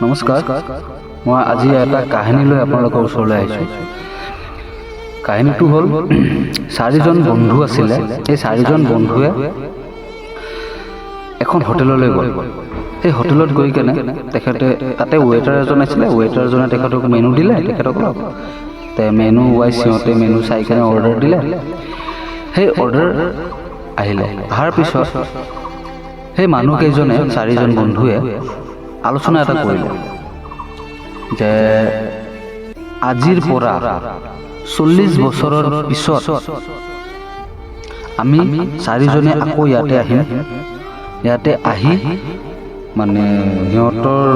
নমস্কাৰ, মই আজি এটা কাহিনী লৈ আপোনালোকৰ ওচৰলৈ আহিছোঁ। কাহিনীটো হ'ল চাৰিজন বন্ধু আছিলে। এই চাৰিজন বন্ধুৱে এখন হোটেললৈ গ'ল। সেই হোটেলত গৈ কেনে তেখেতে তাতে ৱেটাৰ এজন আছিলে। ৱেটাৰজনে তেখেতক মেনু দিলে। তেখেতসকলক মেনু ৱাইজ সিহঁতে মেনু চাই কেনে অৰ্ডাৰ দিলে। সেই অৰ্ডাৰ আহিলে। অহাৰ পিছত সেই মানুহকেইজনে চাৰিজন বন্ধুৱে আলোচনা এটা কৰিলে যে আজিৰ পৰা 40 বছৰৰ পিছত আমি চাৰিজনে আকৌ ইয়াতে আহিম। ইয়াতে আহি মানে সিহঁতৰ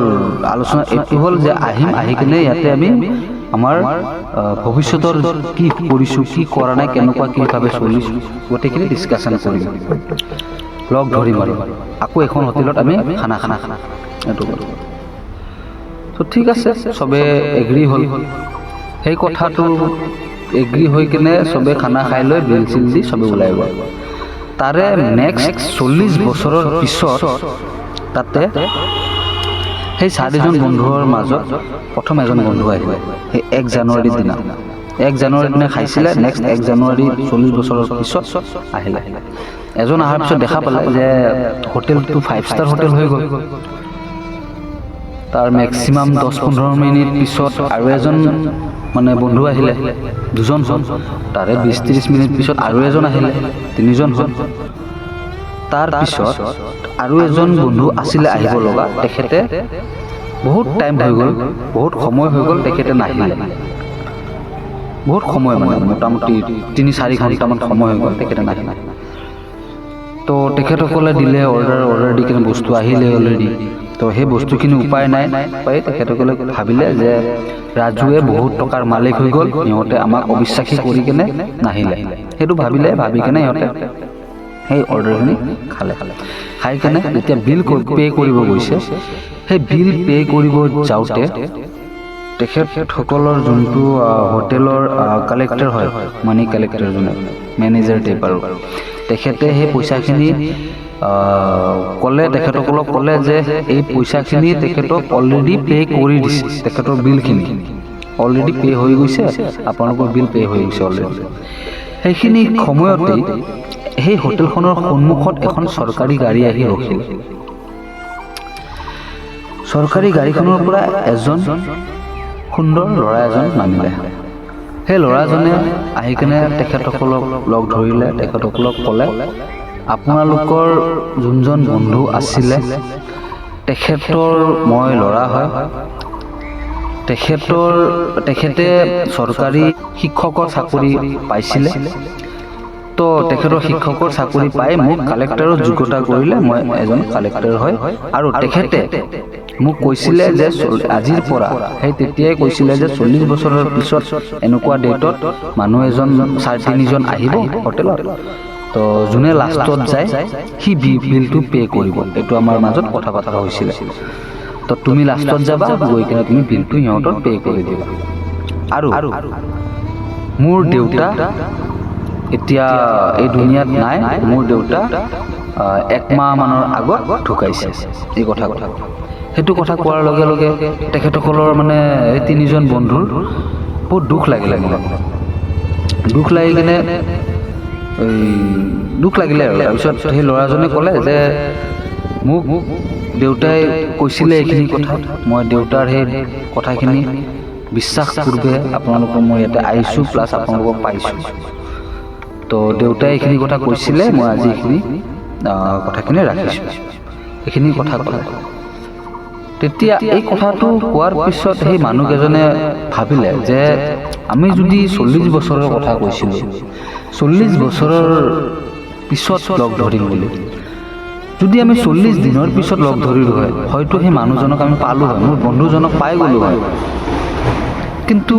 আলোচনা এইটো হ'ল যে আহি কিনে ইয়াতে আমি আমাৰ ভৱিষ্যতৰ কি কৰিছোঁ, কি কৰা নাই, কেনেকুৱা কিভাৱে চলিছোঁ, গোটেইখিনি ডিছকাশ্যন কৰিম, লগ ধৰিম আৰু আকৌ এখন হোটেলত আমি খানা এইটো কৰোঁ। তো ঠিক আছে, চবে এগ্ৰী হ'ল। সেই কথাটো এগ্ৰী হৈ কিনে চবে খানা খাই লৈ বিল চিল দি চবে ওলাই গ'ল। তাৰে নেক্সট 40 বছৰৰ পিছত তাতে সেই চাৰিজন বন্ধুৰ মাজত প্ৰথম এজন বন্ধু আহিলে। সেই 1 জানুৱাৰীৰ দিনা 1 জানুৱাৰীৰ দিনা খাইছিলে। নেক্সট 1 জানুৱাৰী 40 বছৰৰ পিছত আহিলে। এজন অহাৰ পিছত দেখা পালে যে হোটেলটো 5 ষ্টাৰ হোটেল হৈ গ'ল। তাৰ মেক্সিমাম 10-15 মিনিট পিছত আৰু এজন মানে বন্ধু আহিলে, 2জন হ'ল। তাৰে 20-30 মিনিট পিছত আৰু এজন আহিলে, 3জন হ'ল। তাৰ পিছত আৰু এজন বন্ধু আছিলে আহিব লগা। তেখেতে বহুত টাইম হৈ গ'ল, বহুত সময় হৈ গ'ল, তেখেতে নাহিলে। বহুত সময় মানে মোটামুটি 3-4 ঘণ্টামান সময় হৈ গ'ল, তেখেতে নাহিলে। তো তেখেতসকলে দিলে অৰ্ডাৰ দি কিনে বস্তু আহিলে অলৰেডি। তো সেই বস্তুখিনি উপায় নাই পাই তেখেতসকলে ভাবিলে যে ৰাজুৱে বহুত টকাৰ মালিক হৈ গ'ল, সিহঁতে আমাক অবিশ্বাসী কৰি কিনে নাহিলে। সেইটো ভাবি কিনে সিহঁতে সেই অৰ্ডাৰখিনি খাই কেনে যেতিয়া বিল পে' কৰিব গৈছে, সেই বিল পে' কৰিব যাওঁতে তেখেতসকলৰ যোনটো হোটেলৰ কালেক্টৰ হয়, মানি কালেক্টৰ যোনে মেনেজাৰ টাইপ আৰু, তেখেতে সেই পইচাখিনি তেখেতসকলক ক'লে যে এই পইচাখিনি তেখেতক অলৰেডি পে' কৰি দিছে। তেখেতৰ বিলখিনি অলৰেডি পে' হৈ গৈছে, আপোনালোকৰ বিল পে' হৈ গৈছে অলৰেডি। সেইখিনি সময়তেই সেই হোটেলখনৰ সন্মুখত এখন চৰকাৰী গাড়ী আহি ৰখিল। চৰকাৰী গাড়ীখনৰ পৰা এজন সুন্দৰ ল'ৰা এজন নামিলে। সেই ল'ৰাজনে আহি কিনে তেখেতসকলক লগ ধৰিলে। তেখেতসকলক ক'লে, আপোনালোকৰ যোনজন বন্ধু আছিলে তেখেতৰ মই ল'ৰা হয়। তেখেতে চৰকাৰী শিক্ষকৰ চাকৰি পাইছিলে। তো তেখেতৰ শিক্ষকৰ চাকৰি পাই মোক কালেক্টৰৰ যোগ্যতা কৰিলে। মই এজন কালেক্টৰ হয়। আৰু তেখেতে মোক কৈছিলে যে আজিৰ পৰা, সেই তেতিয়াই কৈছিলে যে 40 বছৰৰ পিছত এনেকুৱা ডেটত মানুহ এজন 3জন আহিব হোটেলত। তো যোনে লাষ্টত যায় সি বিলটো পে' কৰিব। এইটো আমাৰ মাজত কথা বতৰা হৈছিলে। তো তুমি লাষ্টত যাবা, গৈ কিনে তুমি বিলটো সিহঁতৰ পে' কৰি দিবা। আৰু মোৰ দেউতা এতিয়া এই দুনিয়াত নাই। মোৰ দেউতা 1 মাহ মানৰ আগত ঢুকাইছে। এই কথা সেইটো কথা কোৱাৰ লগে লগে তেখেতসকলৰ মানে এই 3জন বন্ধুৰ বহুত দুখ লাগিলে মনত। দুখ লাগি কিনে দুখ লাগিলে আৰু তাৰপিছত সেই ল'ৰাজনে ক'লে যে মোক দেউতাই কৈছিলে এইখিনি কথা, মই দেউতাৰ সেই কথাখিনি বিশ্বাস পূৰ্বে আপোনালোকক মই ইয়াতে আহিছোঁ, প্লাছ আপোনালোকক পাইছোঁ। তো দেউতাই এইখিনি কথা কৈছিলে, মই আজি এইখিনি কথাখিনি ৰাখিছোঁ। এইখিনি কথা ক'লে। তেতিয়া এই কথাটো কোৱাৰ পিছত সেই মানুহকেইজনে ভাবিলে যে আমি যদি 40 বছৰৰ কথা কৈছিলোঁ, 40 বছৰৰ পিছত লগ ধৰিম বুলি, যদি আমি 40 দিনৰ পিছত লগ ধৰিলোঁ হয়, হয়তো সেই মানুহজনক আমি পালোঁ হয়, মোৰ বন্ধুজনক পাই গ'লোঁ হয়। কিন্তু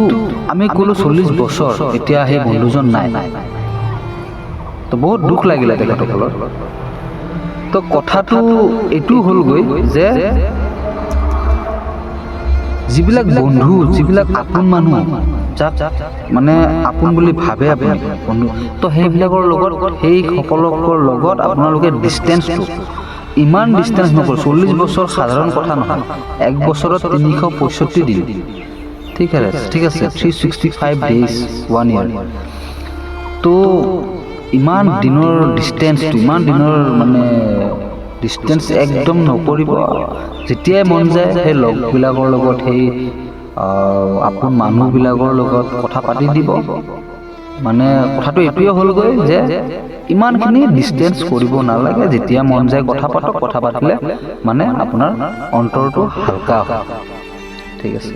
আমি ক'লোঁ 40 বছৰ, এতিয়া সেই বন্ধুজন নাই। তো বহুত দুখ লাগিলে তেখেতসকলৰ। তো কথাটো এইটো হ'লগৈ যে যিবিলাক বন্ধু, যিবিলাক আপোন মানুহ, যাক মানে আপোন বুলি ভাবে আপুনি বন্ধু, তো সেইবিলাকৰ লগত, সেই সকলোকৰ লগত আপোনালোকে ডিষ্টেঞ্চটো ইমান ডিষ্টেঞ্চ নকৰোঁ। 40 বছৰ সাধাৰণ কথা নহয়, 1 বছৰত 365 দিন, ঠিক আছে 365 ডেইজ 1 year। তো ইমান দিনৰ ডিষ্টেঞ্চটো, ইমান দিনৰ মানে ডিষ্টেঞ্চ একদম নকৰিব। যেতিয়াই মন যায় সেই লগবিলাকৰ লগত, সেই আপোন মানুহবিলাকৰ লগত কথা পাতি দিব। মানে কথাটো এইটোৱে হ'লগৈ যে ইমানখিনি ডিষ্টেঞ্চ কৰিব নালাগে, যেতিয়া মন যায় কথা পাতক, কথা পাতিলে মানে আপোনাৰ অন্তৰটো হালকা হয়। ঠিক আছে।